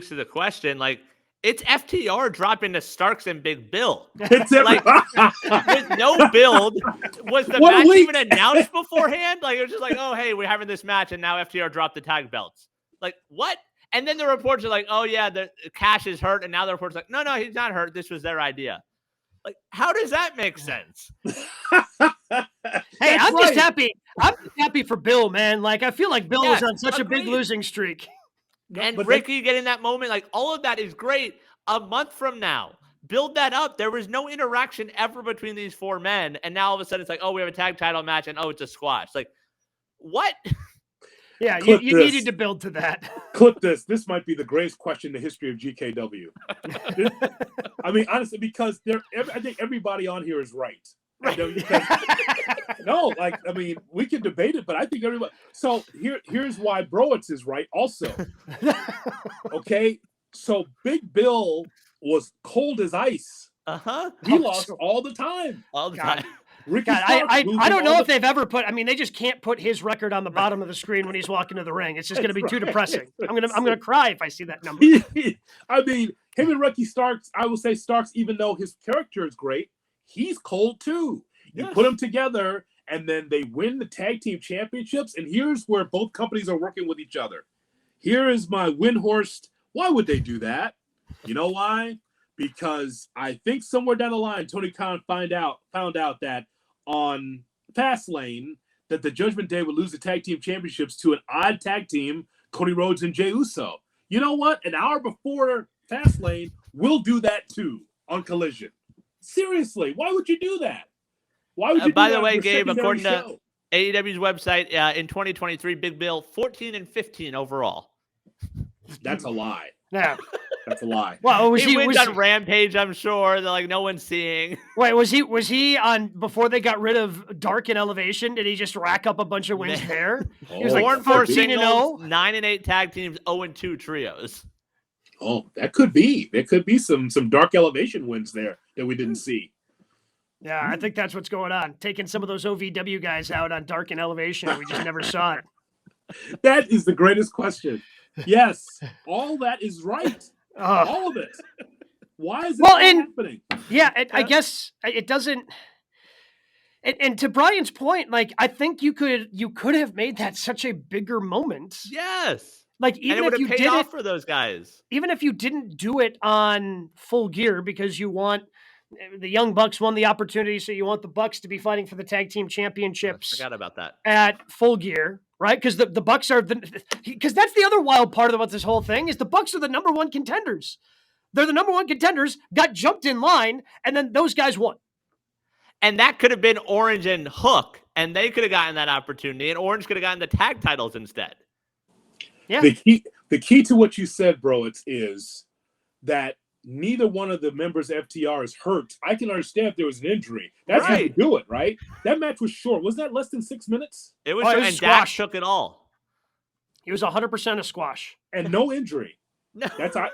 to the question, like, it's FTR dropping to Starks and Big Bill. It's like, with no build. Was the match even announced beforehand? Like, it was just like, oh, hey, we're having this match, and now FTR dropped the tag belts. Like, what? And then the reports are like, oh, yeah, the Cash is hurt, and now the reports are like, no, he's not hurt. This was their idea. Like, how does that make sense? Hey, I'm just happy. I'm happy for Bill, man. Like, I feel like Bill was on such a big losing streak. And Ricky getting that moment, like, all of that is great. A month from now, build that up. There was no interaction ever between these four men. And now all of a sudden it's like, oh, we have a tag title match, and oh, it's a squash. Like, what? Yeah, you needed to build to that. Clip this. This might be the greatest question in the history of GKW. I mean, honestly, because I think everybody on here is right. No, like, I mean, we can debate it, but I think everybody. So here's why Browitz is right also. Okay, so Big Bill was cold as ice. He lost all the time. All the time. God, I don't know if they've ever put. I mean, they just can't put his record on the bottom of the screen when he's walking to the ring. It's just going to be too depressing. I'm gonna cry if I see that number. I mean, him and Ricky Starks. I will say Starks, even though his character is great, he's cold too. You put them together, and then they win the tag team championships. And here's where both companies are working with each other. Here is my Windhorst. Why would they do that? You know why? Because I think somewhere down the line, Tony Khan found out that on Fastlane that the Judgment Day would lose the tag team championships to an odd tag team, Cody Rhodes and Jey Uso. You know what? An hour before Fastlane, we'll do that too on Collision. Seriously, why would you do that? Why would you? By the way, Gabe, according to AEW's website, in 2023, Big Bill 14-15 overall. That's a lie. Yeah. That's a lie. Well, he wins on Rampage, I'm sure. They're like, no one's seeing. Wait, was he on before they got rid of Dark and Elevation? Did he just rack up a bunch of wins there? He was like 14-0, 9-8 tag teams, 0-2 trios. Oh, that could be. There could be some Dark Elevation wins there that we didn't see. Yeah, I think that's what's going on. Taking some of those OVW guys out on Dark and Elevation. We just never saw it. That is the greatest question. Yes, all that is right. All of it. Why is it happening? Yeah, I guess it doesn't. And to Brian's point, like, I think you could have made that such a bigger moment. Yes. Like, even if you did it for those guys, even if you didn't do it on Full Gear because you want the Young Bucks won the opportunity, so you want the Bucks to be fighting for the tag team championships. I forgot about that at Full Gear, right? Because the Bucks are because that's the other wild part about this whole thing is the Bucks are the number one contenders. They're the number one contenders. Got jumped in line, and then those guys won. And that could have been Orange and Hook, and they could have gotten that opportunity, and Orange could have gotten the tag titles instead. Yeah. The key to what you said, bro, is that neither one of the members of FTR is hurt. I can understand if there was an injury. That's how you do it, right? That match was short. Was that less than 6 minutes? It was, and squash. Dax shook it all. It was 100% a squash. And no injury. No.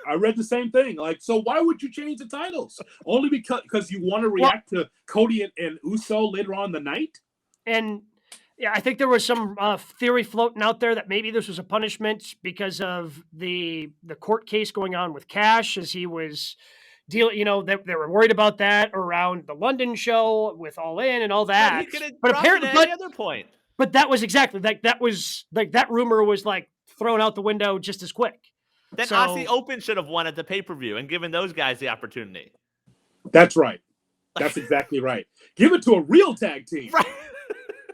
I read the same thing. Like, so why would you change the titles? Only because you want to react to Cody and Uso later on in the night? And yeah, I think there was some theory floating out there that maybe this was a punishment because of the court case going on with Cash as he was dealing. You know, they were worried about that around the London show with All In and all that. But apparently, at any other point. But that was exactly that rumor was like thrown out the window just as quick. Then Aussie Open should have won at the pay-per-view and given those guys the opportunity. That's right. That's exactly right. Give it to a real tag team. Right.